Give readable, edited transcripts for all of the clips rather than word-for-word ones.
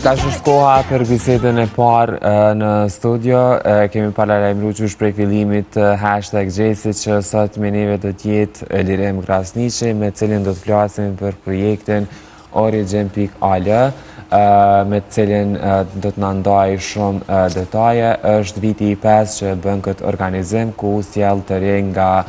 Tash është koha për bisedën e parë në studio. Kemi paralajmëruar qysh prej fillimit #Gjesi që sot me neve do t'jetë Elirem Krasniqi, me cilin do të flasim për projektin Origin.al, me cilin do të na ndaj shumë detaje. Është viti i 5 që bën këtë organizim, ku sjell të rinj nga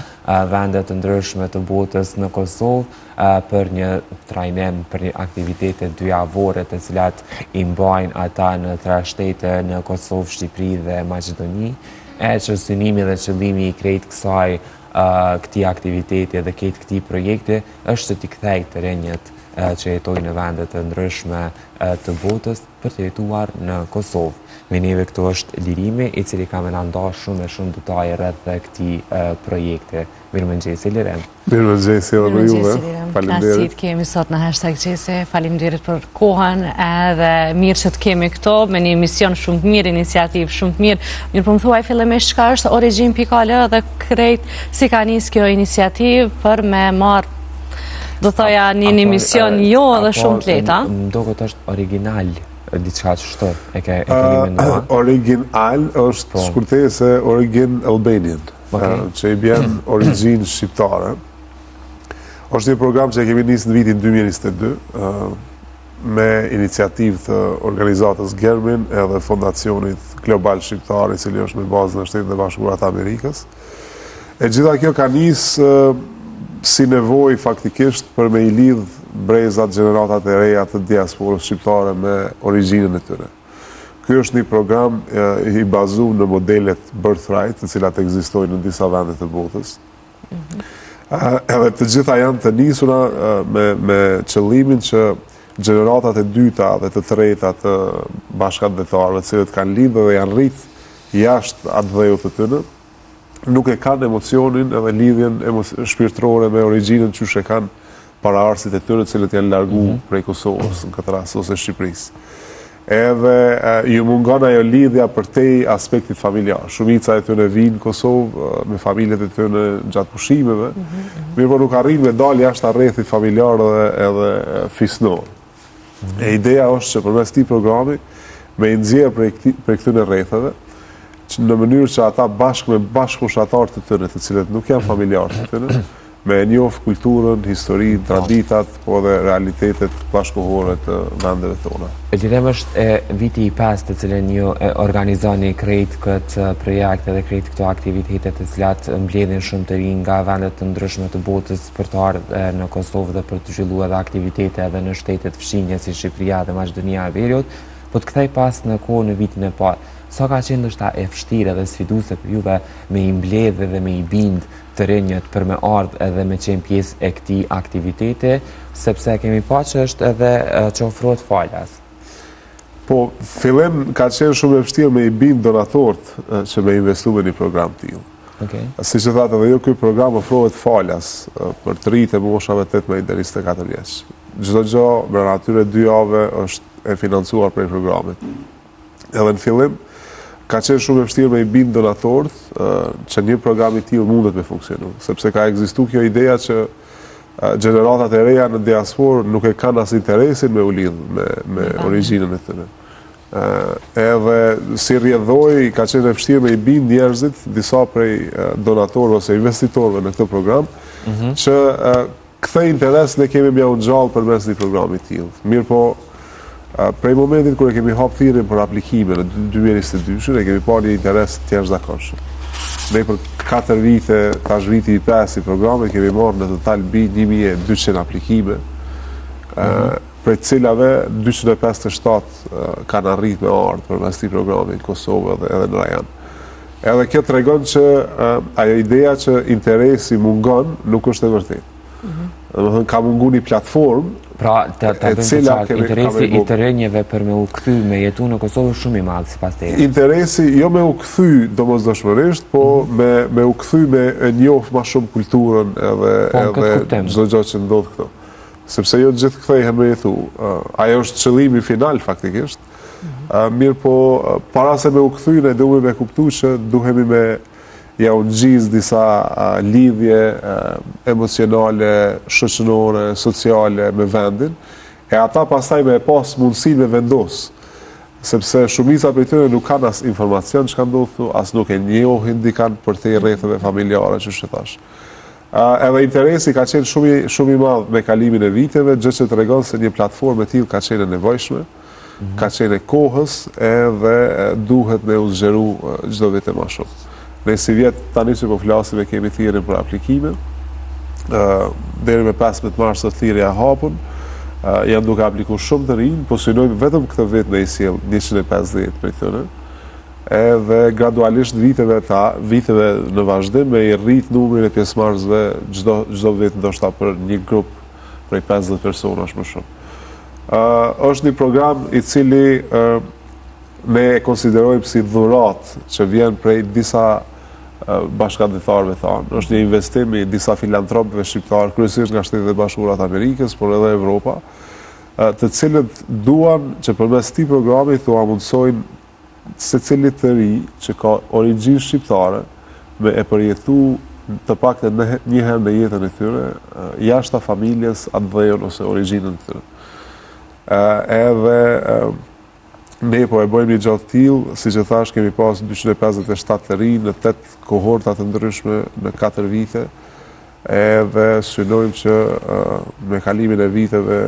vendet të ndryshme të botës në Kosovë për një trajnim, për një aktivitete dyjavore të cilat i mbajnë ata në 3 shtete në Kosovë, Shqipëri dhe Maqedoni. Që synimi dhe qëllimi i krejt këtij aktiviteti dhe këtij projekti është që t'i kthej të rinjët që jetojnë në vendet të ndryshme të botës për të jetuar në Kosovë. Me neve këtu është Lirimi, i cili ka me na nda shumë detaje rreth këtij projekti. Mirëmëngjesi Lirem. Mirëmëngjesi edhe për juve. Faleminderit. Kënaqësi kemi sot në #Gjesi. Faleminderit për kohën edhe mirë që të kemi këto me një mision shumë të mirë, iniciativë shumë të mirë. Mirë po më thuaj fillimisht çka është Origin.al dhe krejt si ka nis kjo iniciativë për me marr do thoja një mision jo edhe shumë të lehta. Më duket është original diçka çështë e ke menduar. Original është shkurtesë Origin Albanian, që i bjen origin shqiptare. Është një program që kemi nisë në vitin 2022 me iniciativë të organizatës Germin edhe fondacionit Global Shqiptar, i cili është me bazë në Shtetet e Bashkuara të Amerikës. E gjitha kjo ka nisë si nevojë faktikisht për me i lidh brezat, gjeneratat e reja të diasporës shqiptare me origjinën e tyre. Ky është një program i bazuar në modelet Birthright, të cilat ekzistojnë në disa vende të botës. Edhe të gjitha janë të nisura me qëllimin që gjeneratat e dyta dhe të treta të bashkëdhetarëve, të cilët kanë lidhë dhe janë rritë jashtë atë dhejut të tyre, nuk e kanë emocionin edhe lidhjen shpirtërore me origjinën që e kanë paraardhësit e tyre, të cilët janë largu prej Kosovës në këtë rast ose Shqipërisë. Edhe ju mungon ajo lidhja përtej aspektit familjar. Shumica e tyre vinë në Kosovë me familjet e tyre gjatë pushimeve, mirë po nuk arrin me dalë jashtë rrethit familjar edhe fisnor. E ideja është që përmes këtij programi me i nxjerr prej këtyre rrethave, në mënyrë që ata bashkë me bashkëfushatarë të tyre, të cilët nuk janë familjarë të tyre, me njohë kulturën, historinë, traditat, po dhe realitetet bashkëkohore të vendeve tona. Elirem është viti i 5 të cilën ju organizoni krejt këtë projekt dhe krejt këto aktivitetet të cilat mbledhin shumë të rinj nga vendet të ndryshme të botës për të ardhur në Kosovë dhe për të zhvilluar edhe aktivitete edhe në shtetet fshinje si Shqipëria dhe Maqedonia e Veriut, po të kthej pas në kohë në vitin e parë. Sa ka qenë ndoshta e vështirë dhe sfiduese për juve me i mbledh dhe me i bind të rinjët për me ardhë edhe me qenë pjesë e këtij aktiviteti, sepse kemi pa që është edhe që ofrohet falas. Po, fillim ka qenë shumë e vështirë me i bind donatorët që me investu në një program tillë. Si që thatë edhe jo, ky program ofrohet falas për të rinjtë e moshave 18 deri 24 vjeç. Çdo gjë brenda atyre 2 javëve është e financuar prej programit. Edhe në fillim ka qenë shumë e vështirë me i bind donatorët që një program i tillë mundet me funksionu, sepse ka ekzistuar kjo ideja që gjeneratat e reja në diasporë nuk e kanë as interesin me u lidh me origjinën e tyre. Edhe si rrjedhoi ka qenë e vështirë me i bind njerëzit, disa prej donatorëve ose investitorëve në këtë program, që këtë interes ne kemi mja unë gjallë përmes një programi të tillë. Mirë po, prej momentit kur e kemi hap thirrjen për aplikime në 2022, ne kemi parë një interes të jashtëzakonshëm. Ne për 4 vite, tash viti i 5 i programit, kemi marrë në total mbi 1200 aplikime, prej cilave 257 kanë arritur me ardhur përmes këtij programi në Kosovë edhe në rajon. Edhe kjo tregon që ajo ideja që interesi mungon nuk është e vërtetë. Domethënë ka munguar një platformë pra interesi i të rinjve për me u kthy me jetu në Kosovë shumë i madh sipas teje. Interesi jo me u kthy domosdoshmërisht, po me u kthy me e njoh më shumë kulturën edhe çdo gjë që ndodh këtu. Sepse jo gjithë kthehen me jetu. Ajo është qëllimi final faktikisht. Mirë po para se me u kthy ne duhemi me kuptuar që duhemi me ja u nxjiz disa lidhje emocionale, shoqërore, sociale me vendin, e ata pastaj me pas mundësi me vendos sepse shumica prej tyre nuk kanë as informacion çka ndodh këtu, as nuk e njohin dikant për te rrethave familjare që thash. Edhe interesi ka qenë shumë i madh me kalimin e viteve, gjë që tregon se një platformë e tillë ka qenë e nevojshme, ka qenë e kohës edhe duhet me u zgjeru çdo vit e më shumë. Ne si vjet tani që po flasim e kemi thirrjen për aplikime, deri me 15 mars është thirrja e hapur. Janë duke aplikuar shumë të rinj, po synojmë vetëm këtë vit me i sjell 150 prej tyre. Edhe gradualisht viteve në vazhdim me i rrit numrin e pjesëmarrësve çdo vit ndoshta për një grup prej 50 personash më shumë. Është një program i cili ne e konsiderojmë si dhuratë që vjen prej disa bashkëdhetarëve tanë. Është një investim i disa filantropëve shqiptarë, kryesisht nga Shtetet e Bashkuara të Amerikës, por edhe Evropa, të cilët duan që përmes këtij programi thua mundsojnë secilit të ri që ka origjinë shqiptare me e përjetu të paktën një herë në jetën e tyre jashta familjes, atdhejon ose origjinën e tyre. Edhe ne po e bëjmë një gjatë tillë, siç e thash, kemi pas 257 të rinj në 8 kohorta të ndryshme në 4 vite, edhe synojmë që me kalimin e viteve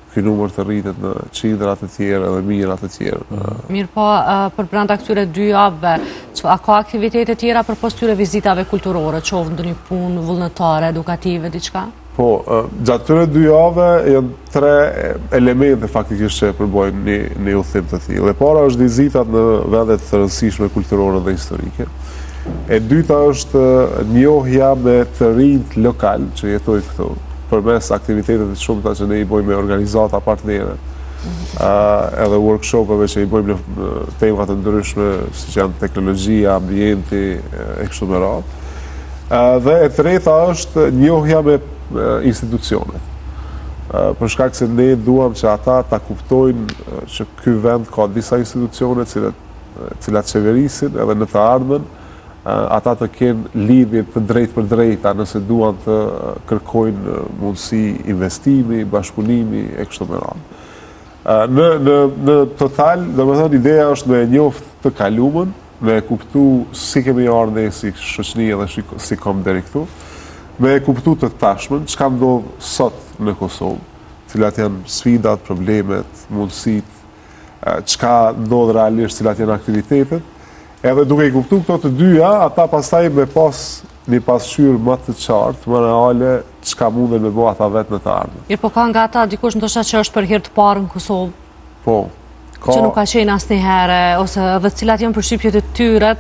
ky numër të rritet në qindra të tjera dhe mijëra të tjera. Mirë po, për brenda këtyre 2 javëve, a ka aktivitete tjera përpos këtyre vizitave kulturore, qoftë ndonjë punë vullnetare, edukative, diçka? Po, gjatë këtyre 2 javëve janë 3 elemente faktikisht që përbojnë një udhim të tillë. E para është vizitat në vende të rëndësishme kulturore dhe historike. E dyta është njohja me të rinjt lokal që jetojnë këtu, përmes aktivitetet të shumta që ne i bëjmë me organizata partnere, edhe workshopeve që i bëjmë në tema të ndryshme, siç janë teknologjia, ambienti, e kështu me radhë. Dhe e treta është njohja me institucionet. Për shkak se ne duam që ata ta kuptojnë që ky vend ka disa institucione cilat qeverisin edhe në të ardhmen ata të kenë lidhje të drejtë për drejta nëse duan të kërkojnë mundësi investimi, bashkëpunimi e kështu me radhë. Në total, domethënë ideja është me njoftë të kaluamën, me kuptu si kemi ardhur ne si shoqëri edhe si kom deri këtu, me kuptu të tashmen, çka ndodh sot në Kosovë, cilat janë sfidat, problemet, mundësitë, çka ndodh realisht, cilat janë aktivitetet. Edhe duke i kuptu këto të dyja, ata pastaj me pas një pasqyrë më të qartë, më reale, çka munden me bëu ata vetë në të ardhmen. Mirë, po ka nga ata dikush ndoshta që është për herë të parë në Kosovë? Po. Që nuk ka qenë asnjëherë, ose edhe cilat janë përshtypjet e tyre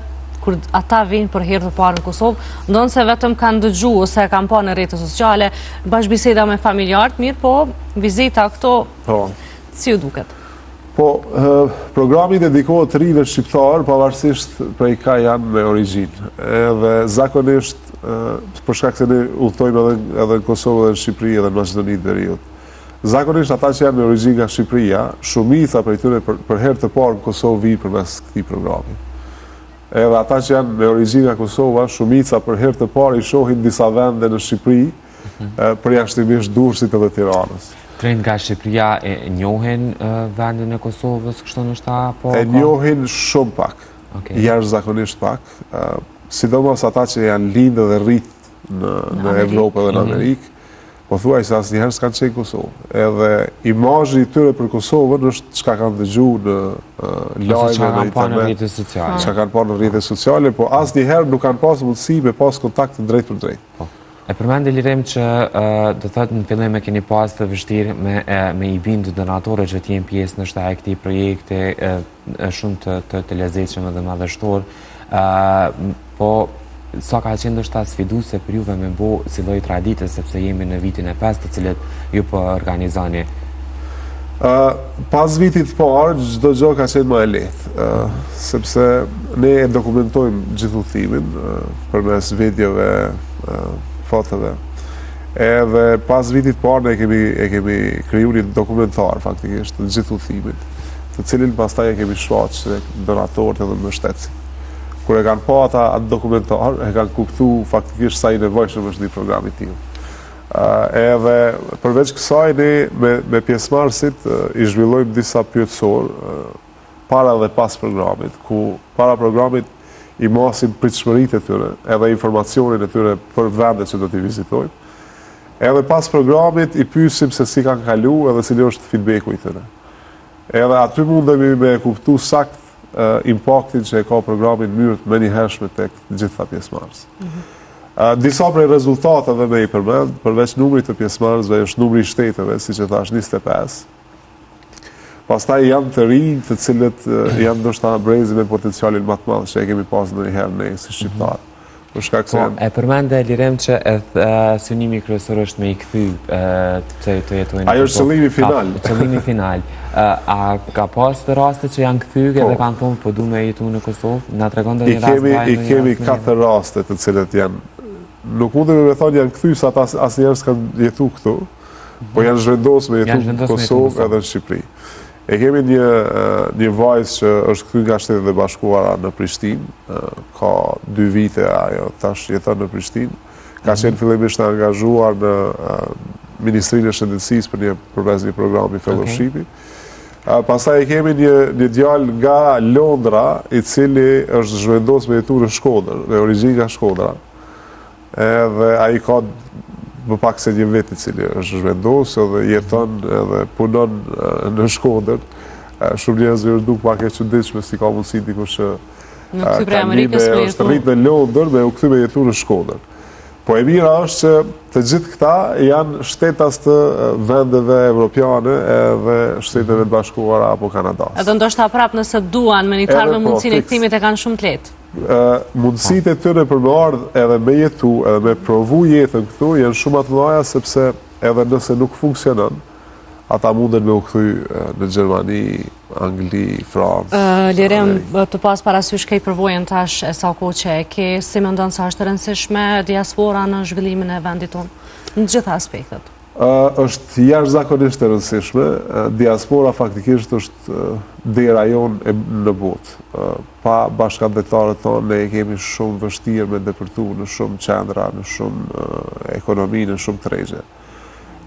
kur ata vinë për herë të parë në Kosovë, ndonë se vetëm kanë dëgjuar ose kanë pa në rrjetet sociale, bashkëbiseda me familjarët, mirë, po vizita këto, si u duket? Po, programi dedikohet rinjve shqiptar, pavarësisht prej ka janë me origjinë. Edhe zakonisht, për shkak se ne udhtojmë edhe në Kosovë dhe në Shqipëri edhe në Maqedoni të Veriut. Zakonisht ata që janë me origjinë nga Shqipëria, shumica prej tyre për herë të parë në Kosovë vijnë përmes këtij programi. Edhe ata që janë me origjinë nga Kosova, shumica për herë të parë i shohin disa vende në Shqipëri, përjashtimisht Durrësit edhe Tiranës. Trinjt nga Shqipëria e njohin vendin e Kosovës, kështu ndoshta apo? E njohin shumë pak, jashtëzakonisht pak, sidomos ata që janë lindë dhe rrit në Evropë dhe në Amerikë, po thuaj se asnjëherë s'kanë qenë në Kosovë. Edhe imazhi i tyre për Kosovën është çka kanë dëgjuar në lajme në internet, çka kanë parë në rrjetet sociale, po asnjëherë nuk kanë pasur mundësi me pas kontakt drejt për drejt. E përmendi Lirim që do thotë në fillim e keni pas të vështirë me i bindu donatorë që t'jenë pjesë në shtaj këtij projekti shumë të lezetshëm dhe madhështor, po sa ka qenë ndoshta sfiduese për juve me bo si lloj tradite sepse jemi në vitin e 5 të cilët ju po organizoni? Pas vitit parë, çdo gjë ka qenë më e lehtë, sepse ne e dokumentojmë gjithë udhimin përmes videove, fotove. Edhe pas vitit parë ne kemi krijuar një dokumentar faktikisht të gjithë udhimit, të cilin pastaj e kemi shfaqur donatorët edhe mbështetësit. Kur e kanë pa ata atë dokumentar, e kanë kuptuar faktikisht sa i nevojshëm është një program i tillë. Edhe përveç kësaj ne me pjesëmarrësit i zhvillojmë disa pyetësor para dhe pas programit, ku para programit i masin pritshmëritë e tyre, edhe informacionin e tyre për vendet që do t'i vizitojnë. Edhe pas programit i pyesim se si kanë kalu edhe cili është feedbacku i tyre. Edhe aty mundemi me kuptu sakt impaktin që e ka programi në mënyrë të menjëhershme tek gjitha pjesëmarrës. Disa prej rezultateve me i përmend, përveç numrit të pjesëmarrësve është numri i shteteve, siç e thash 25. Pastaj janë të rinj, të cilët janë ndoshta brezi me potencialin më të madh që e kemi pas ndonjëherë ne si shqiptarë. Për shkak se e përmende Lirem që synimi kryesor është me i kthy të jetojnë. Ajo është qëllimi final. Qëllimi final. A ka pas të raste që janë kthy edhe kanë thonë po du me jetu në Kosovë? Na tregon ndonjë rast? I kemi 4 raste të cilët janë, nuk mundemi me thonë janë kthy sa ata asnjëherë s'kan jetu këtu, po janë zhvendosur me jetu në Kosovë edhe në Shqipëri. E kemi një vajzë që është kthy nga Shtetet e Bashkuara në Prishtinë, ka 2 vite ajo tash jeton në Prishtinë, ka qenë fillimisht angazhuar në Ministrinë e Shëndetësisë përmes një programi fellowshipi. Pastaj e kemi një djalë nga Londra, i cili është zhvendosur me jetu në Shkodër, me origjinë nga Shkodra. Edhe ai ka më pak se 1 vit i cili është zhvendosur dhe jeton edhe punon në Shkodër. Shumë njerëzve është duk pak e çuditshme si ka mundësi dikush që është rrit në Londër me u kthy me jetu në Shkodër. Po e mira është që të gjithë këta janë shtetas të vendeve evropiane edhe Shteteve të Bashkuara apo Kanadas. Edhe ndoshta prap nëse duan me një tarë me mundësinë e kthimit e kanë shumë të lehtë. Mundësitë e tyre për me ardhë edhe me jetu, edhe me provu jetën këtu, janë shumë të mëdha sepse edhe nëse nuk funksionon, ata munden me u kthy në Gjermani, Angli, Francë. Lirem, të pas parasysh ke i përvojën tash e sa kohë që e ke, si mendon se është e rëndësishme diaspora në zhvillimin e vendit tonë, në gjitha aspektet? Është jashtëzakonisht e rëndësishme. Diaspora faktikisht është dera jonë në botë. Pa bashkëdhetarët tonë ne kemi shumë vështirë me depërtu në shumë qendra, në shumë ekonomi, në shumë tregje.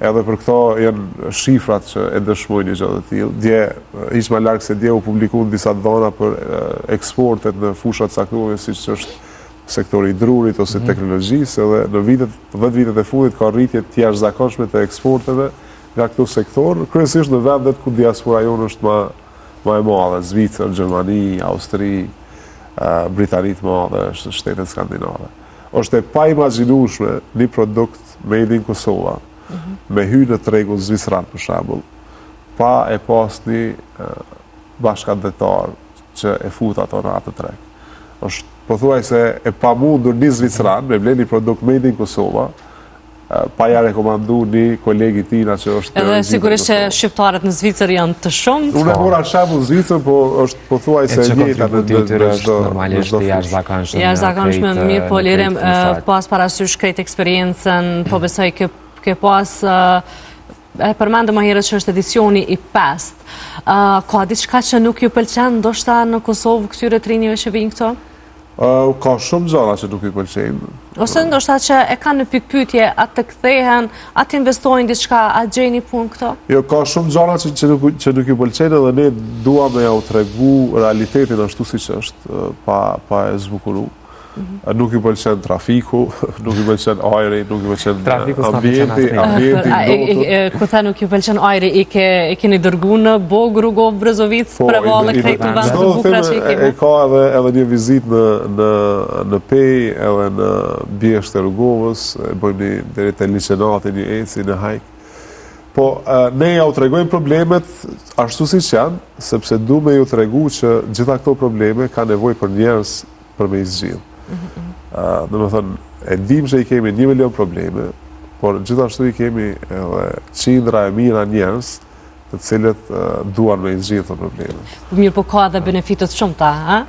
Edhe për këto janë shifrat që e dëshmojnë një gjë të tillë. Dje, hiç më larg se dje u publikuan disa dhëna për eksportet në fusha të caktuara siç është sektori i drurit ose teknologjisë, edhe në 10 vitet e fundit ka rritje të jashtëzakonshme të eksporteve nga këto sektor, kryesisht në vendet ku diaspora jonë është më e madhe, Zvicër, Gjermani, Austri, Britani të madhe, shtetet skandinave. Është e paimagjinueshme një produkt made in Kosova me hy në tregun zvicran për shembull, pa e pas një bashkëdhetar që e fut ato në atë treg. Është pothuajse e pamundur një zvicran me ble një produkt made in Kosova, pa ja rekomandu një kolegi tina që është... Edhe sigurisht që shqiptarët në Zvicër janë të shumë. Unë e mora shembull Zvicër, po është pothuajse njëta në çdo normalisht jashtëzakonshme. Jashtëzakonshme, mirë, po Lirem, pas parasysh krejt eksperiencën, po besoj ke pas e përmendëm më herët që është edicioni i 5. Ka diçka që nuk ju pëlqen ndoshta në Kosovë këtyre të rinjve që vijnë këto? Ka shumë gjëra që nuk i pëlqejnë. Ose ndoshta që e kanë në pikpyetje, atë të kthehen, atë investojnë diçka, atë gjejnë punë këto? Jo, ka shumë gjëra që nuk i pëlqejnë edhe ne duam me ja u tregu realitetin ashtu siç është, pa e zbukuru. Nuk i pëlqen trafiku, nuk i pëlqen ajri, nuk i pëlqen ambienti. Ku tha nuk i pëlqen ajri, i keni dërgu në Bog, Rrugov, Brezovic, prevallë krejt të vend të bukura që i kemi? E ka edhe një vizit në Pej, edhe në Bjesht e Rrugovës, bëjmë deri te liçenati, një eci në hajk. Po, ne ja u tregojmë problemet ashtu siç janë, sepse du me ju tregu që gjitha këto probleme ka nevojë për njerëz për me i zgjidhë. Dhe me thënë, e dim që i kemi 1 milion probleme, por gjithashtu i kemi edhe qindra e mira njerëz të cilët duan me i zgjidhë të probleme. Mirë, po ka dhe benefitet shumë ta, ha?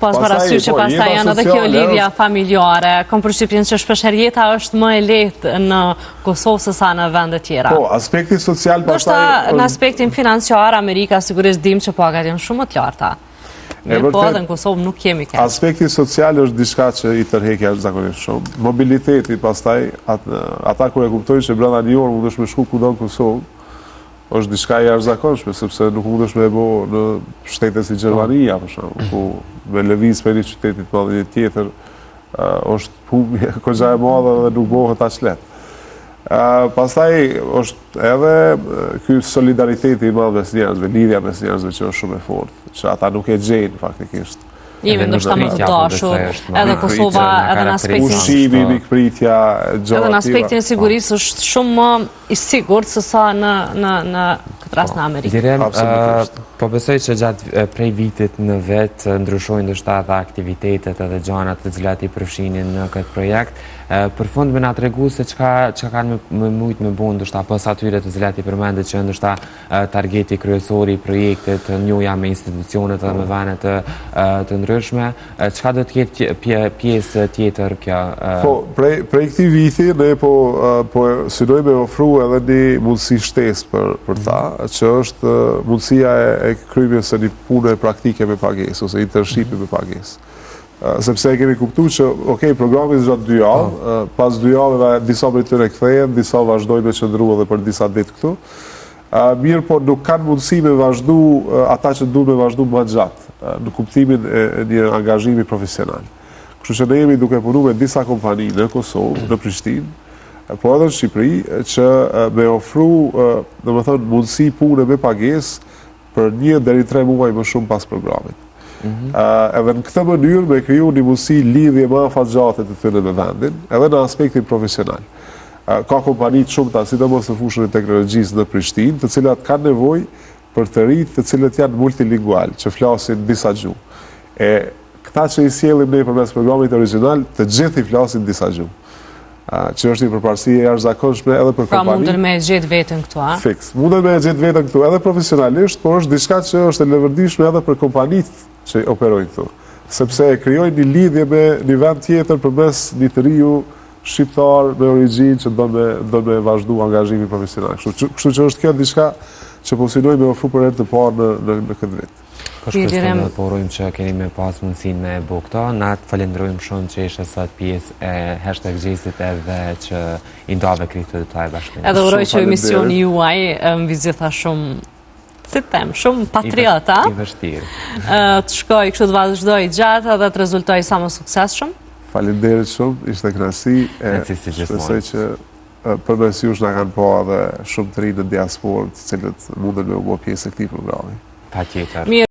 Pas parasysh që pastaj janë edhe kjo lidhja familjare, kam përshtypjen që shpeshherë jeta është më e lehtë në Kosovë se sa në vende tjera. Po, aspekti social pastaj... Në aspektin financiar, Amerika sigurisht dim që pagat janë shumë më të larta. Po edhe në Kosovë nuk kemi kërë. Aspekti social është diçka që i tërhekja është zakonisht shumë. Mobiliteti pastaj, ata kur e kuptojnë që brenda një orë mundesh me shku kudo në Kosovë, është diçka e jashtëzakonshme, sepse nuk mundesh me e bo në shtete si Gjermania, për shembull, ku me lëviz për një qytetit të madh një tjetër, është humbje goxha e madhe dhe nuk bëhet aq lehtë. Pastaj është edhe ky solidariteti i madh mes njerëzve, lidhja mes njerëzve që është shumë e fortë, që ata nuk e gjejnë faktikisht. Jemi ndoshta më të dashur, edhe Kosova, edhe në aspektin ushqimi, mikpritja, edhe në aspektin e sigurisë është shumë më i sigurt se sa në këtë rast në Amerikë. Direm, po besoj që gjatë prej vitit në vetë ndryshojnë ndoshta edhe aktivitetet edhe gjanat të cilat i përfshinin në këtë projekt. Për fund me na tregu se çka kanë më shumë me bën ndoshta pas atyre të cilat i përmendet që ndoshta targeti kryesor i projektit njoja me institucionet edhe me vene të ndryshme, çka do të ketë pjesë tjetër kjo? Po, prej këtij viti ne po synojmë me ofru edhe një mundësi shtesë për ta, që është mundësia e kryerjes së një pune praktike me pagesë ose internshipi me pagesë. Sepse e kemi kuptu që, programi zgjat 2 javë, pas 2 javëve disa prej tyre kthehen, disa vazhdojnë me qëndru edhe për disa ditë këtu. Mirë, po nuk kanë mundësi me vazhdu ata që duhet me vazhdu më gjatë, në kuptimin e një angazhimi profesional. Kështu që ne jemi duke punu me disa kompani në Kosovë, në Prishtinë, po edhe në Shqipëri, që me ofru, domethënë, mundësi pune me pagesë për 1 deri 3 muaj më shumë pas programit. Edhe në këtë mënyrë me kriju një mundësi lidhje më afatgjate të tyre me vendin, edhe në aspektin profesional. Ka kompani të shumta, sidomos në fushën e teknologjisë në Prishtinë, të cilat kanë nevojë për të rinj të cilët janë multilingual, që flasin disa gjuhë. E këta që i sjellim ne përmes programit origjinal, të gjithë i flasin disa gjuhë. Që është një përparësi e jashtëzakonshme edhe për kompani. Pra mundën me gjetë veten këtu, a? Fiks. Mundën me gjetë veten këtu edhe profesionalisht, por është diçka që është e lëvërdishme edhe për kompanitë që operojnë këtu. Sepse e krijojnë një lidhje me një vend tjetër përmes një të riu shqiptar me origjinë që do me vazhdu angazhimin profesional. Kështu që është kjo diçka që po synojmë me ofru për herë të parë në këtë vit. Po shpresojmë dhe porojmë që keni me pas mundësin me bu këto. Na të falenderojmë shumë që ishe sot pjesë e #Gjesit edhe që i ndave këtë të taj bashkënim. Edhe uroj që emisioni juaj më vizita shumë, si tem, shumë patriota. I vështirë. Të shkoj, kështu të vazhdoj gjatë edhe të rezultoj sa më sukses shumë. Faleminderit shumë, ishte kënaqësi. Shpresoj që përmes jush na kanë pa edhe shumë të rinj në diasporë, të cilët mundën me u bë pjesë e këtij programi. Patjetër.